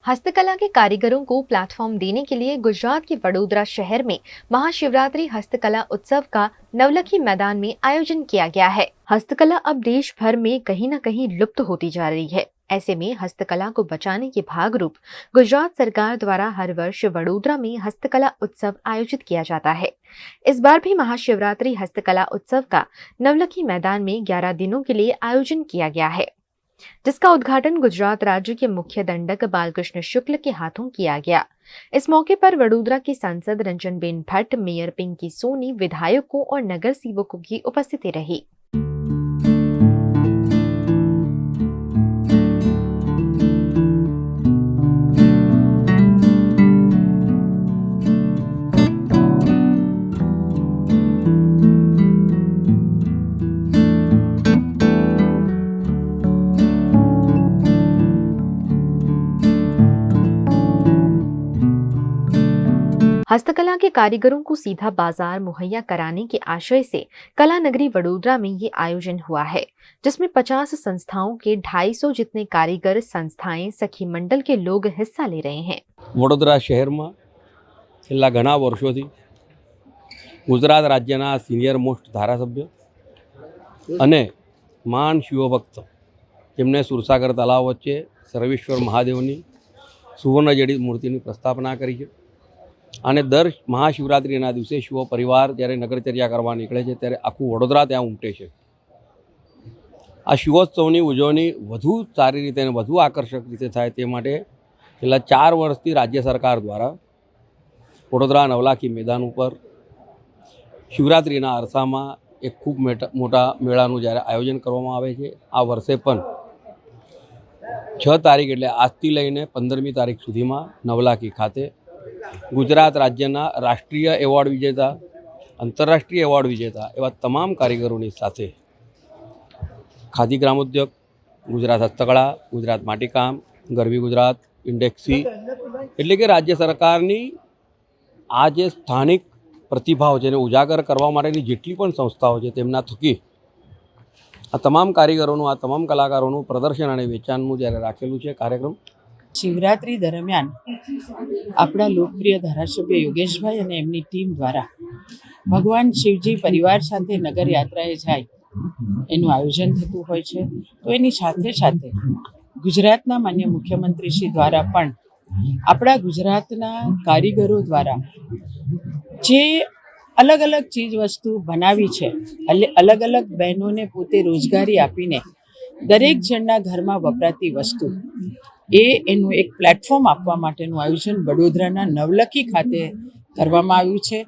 हस्तकला के कारीगरों को प्लेटफॉर्म देने के लिए गुजरात के वडोदरा शहर में महाशिवरात्रि हस्तकला उत्सव का नवलखी मैदान में आयोजन किया गया है। हस्तकला अब देश भर में कहीं न कहीं लुप्त होती जा रही है। ऐसे में हस्तकला को बचाने के भागरूप गुजरात सरकार द्वारा हर वर्ष वडोदरा में हस्तकला उत्सव आयोजित किया जाता है। इस बार भी महाशिवरात्रि हस्तकला उत्सव का नवलखी मैदान में 11 दिनों के लिए आयोजन किया गया है, जिसका उद्घाटन गुजरात राज्य के मुख्य दंडक बालकृष्ण शुक्ल के हाथों किया गया। इस मौके पर वडोदरा की सांसद रंजनबेन भट्ट, मेयर पिंकी सोनी, विधायकों और नगर सेवकों की उपस्थिति रही। हस्तकला के कारीगरों को सीधा बाजार मुहैया कराने के आशय से कला नगरी वडोदरा में ये आयोजन हुआ है, जिसमें 50 संस्थाओं के 250 जितने कारीगर संस्थाएं, सखी मंडल के लोग हिस्सा ले रहे हैं। वडोदरा शहर में छेल्ला घणा वर्षोथी गुजरात राज्यना सीनियर मोस्ट धारासभ्य अने महान शिवभक्त जेमणे सुरसागर तलाव वच्चे सर्वेश्वर महादेवनी सुवर्ण जड़ित मूर्तिनी प्रस्थापना करी है। અને દર મહાશિવરાત્રિના દિવસે શિવ પરિવાર જ્યારે નગરચર્યા કરવા નીકળે છે ત્યારે આખું વડોદરા ત્યાં ઉમટે છે। આ શિવોત્સવની ઉજવણી વધુ સારી રીતે અને વધુ આકર્ષક રીતે થાય તે માટે છેલ્લા 4 વર્ષથી રાજ્ય સરકાર દ્વારા વડોદરા નવલાખી મેદાન ઉપર શિવરાત્રિના અરસામાં એક ખૂબ મોટા મેળાનું જ્યારે આયોજન કરવામાં આવે છે। આ વર્ષે પણ 6 તારીખ એટલે આજથી લઈને 15મી તારીખ સુધીમાં નવલાખી ખાતે गुजरात राज्यना राष्ट्रीय एवॉर्ड विजेता, अंतरराष्ट्रीय एवॉर्ड विजेता एवं तमाम कारीगरों साथे खादी ग्रामोद्योग, गुजरात हस्तकला, गुजरात माटीकाम, गरबी गुजरात, इंडेक्सी एटले के राज्य सरकारनी आ जे स्थानिक प्रतिभाओ छे उजागर करवा माटेनी जेटली पण संस्थाओ छे तेमना थकी आ तमाम कारीगरों, आ तमाम कलाकारों प्रदर्शन और वेचाणनुं ज्यारे राखेलुं छे कार्यक्रम। शिवरात्रि दरमियान अपना लोकप्रिय धारासभ्य योगेशभाई और एमनी टीम द्वारा भगवान शिवजी परिवार साथे नगर यात्राए जाए एनु आयोजन थतुं होय छे। तो एनी साथे साथे गुजरातना मान्य मुख्यमंत्री श्री द्वारा पण अपना गुजरातना कारीगरों द्वारा जे अलग अलग चीज वस्तु बनावी छे, अलग अलग बहनों ने पोते रोजगारी आपीने दरेक जनना घर में वपराती वस्तु एनु एक प्लेटफॉर्म आपवा माटेनुं आयोजन वडोदराना नवलखी खाते करवामां आव्युं छे।